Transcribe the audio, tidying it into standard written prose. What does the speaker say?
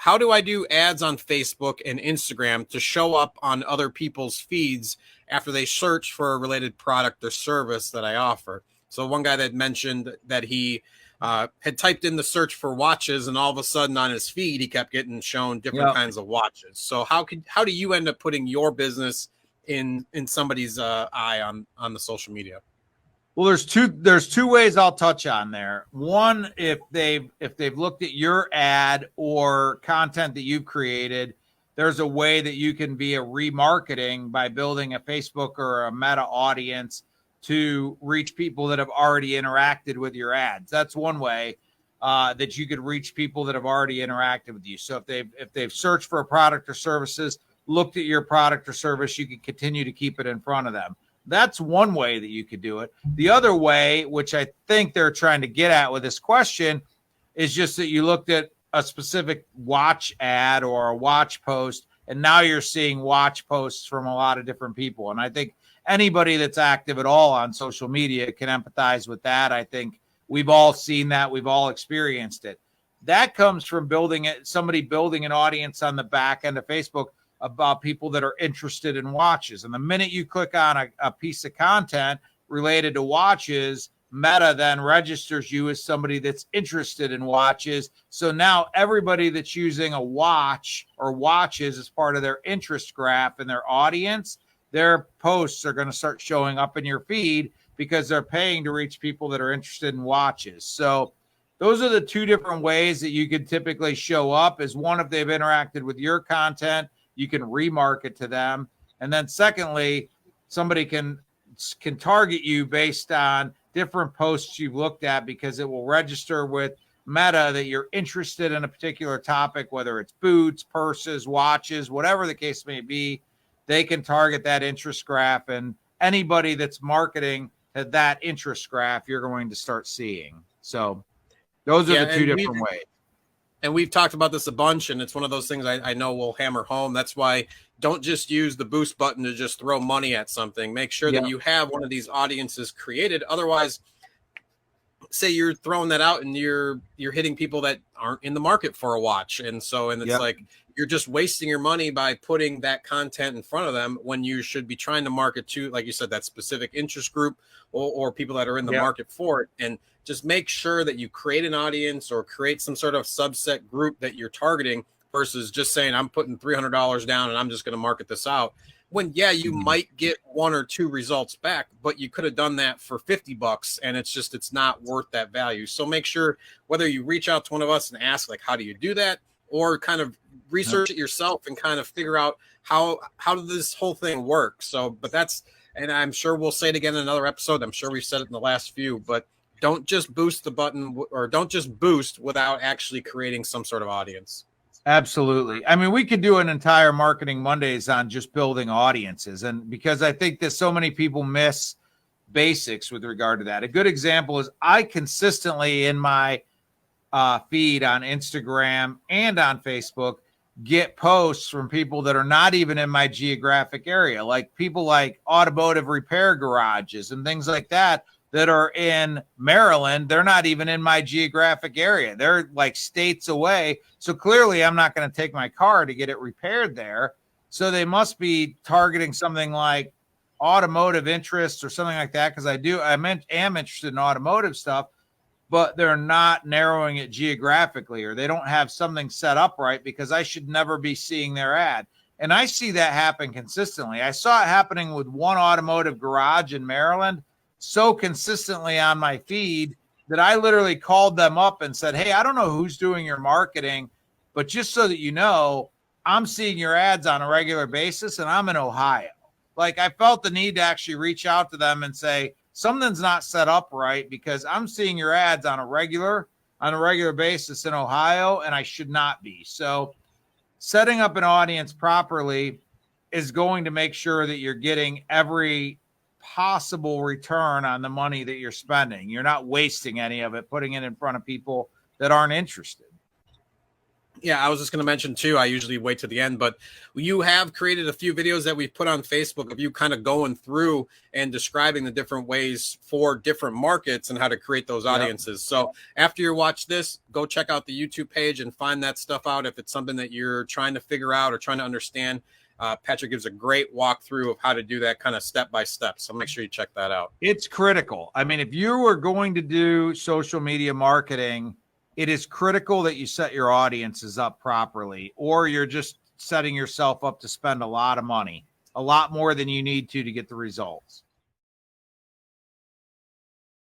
how do I do ads on Facebook and Instagram to show up on other people's feeds after they search for a related product or service that I offer? So one guy that mentioned that he had typed in the search for watches, and all of a sudden on his feed, he kept getting shown different kinds of watches. So how do you end up putting your business in somebody's eye on the social media? Well, there's two ways I'll touch on there. One, if they've looked at your ad or content that you've created, there's a way that you can be a remarketing by building a Facebook or a Meta audience to reach people that have already interacted with your ads. That's one way that you could reach people that have already interacted with you. So if they've searched for a product or services, looked at your product or service, you can continue to keep it in front of them. That's one way that you could do it. The other way, which I think they're trying to get at with this question, is just that you looked at a specific watch ad or a watch post, and now you're seeing watch posts from a lot of different people. And I think anybody that's active at all on social media can empathize with that. I think we've all seen that. We've all experienced it. That comes from somebody building an audience on the back end of Facebook about people that are interested in watches. And the minute you click on a piece of content related to watches, Meta then registers you as somebody that's interested in watches. So now everybody that's using a watch or watches as part of their interest graph in their audience, their posts are going to start showing up in your feed because they're paying to reach people that are interested in watches. So those are the two different ways that you could typically show up. Is one, if they've interacted with your content, you can remarket to them. And then secondly, somebody can target you based on different posts you've looked at, because it will register with Meta that you're interested in a particular topic, whether it's boots, purses, watches, whatever the case may be. They can target that interest graph, and anybody that's marketing to that interest graph, you're going to start seeing. So those are the two different ways. And we've talked about this a bunch, and it's one of those things I know we'll hammer home. That's why don't just use the boost button to just throw money at something. Make sure that you have one of these audiences created. Otherwise, say you're throwing that out and you're hitting people that aren't in the market for a watch. And it's like you're just wasting your money by putting that content in front of them when you should be trying to market to, like you said, that specific interest group or people that are in the market for it. And just make sure that you create an audience or create some sort of subset group that you're targeting versus just saying, I'm putting $300 down and I'm just going to market this out. When, you might get one or two results back, but you could have done that for $50 and it's not worth that value. So make sure whether you reach out to one of us and ask, like, how do you do that? Or kind of research it yourself and kind of figure out how does this whole thing work? So, but and I'm sure we'll say it again in another episode. I'm sure we've said it in the last few, but don't just boost the button, or don't just boost without actually creating some sort of audience. Absolutely. I mean, we could do an entire Marketing Mondays on just building audiences. And because I think that so many people miss basics with regard to that. A good example is I consistently in my feed on Instagram and on Facebook get posts from people that are not even in my geographic area, like people like automotive repair garages and things like that are in Maryland. They're not even in my geographic area. They're like states away. So clearly I'm not going to take my car to get it repaired there. So they must be targeting something like automotive interests or something like that. Cause I am interested in automotive stuff, but they're not narrowing it geographically, or they don't have something set up right, because I should never be seeing their ad. And I see that happen consistently. I saw it happening with one automotive garage in Maryland so consistently on my feed that I literally called them up and said, hey, I don't know who's doing your marketing, but just so that you know, I'm seeing your ads on a regular basis and I'm in Ohio. Like, I felt the need to actually reach out to them and say, something's not set up right, because I'm seeing your ads on a regular basis in Ohio, and I should not be. So setting up an audience properly is going to make sure that you're getting every possible return on the money that you're spending. You're not wasting any of it, putting it in front of people that aren't interested. Yeah, I was just going to mention too, I usually wait to the end, but you have created a few videos that we've put on Facebook of you kind of going through and describing the different ways for different markets and how to create those audiences. So after you watch this, go check out the YouTube page and find that stuff out if it's something that you're trying to figure out or trying to understand. Patrick gives a great walkthrough of how to do that kind of step by step. So make sure you check that out. It's critical. I mean, if you are going to do social media marketing, it is critical that you set your audiences up properly, or you're just setting yourself up to spend a lot of money, a lot more than you need to get the results.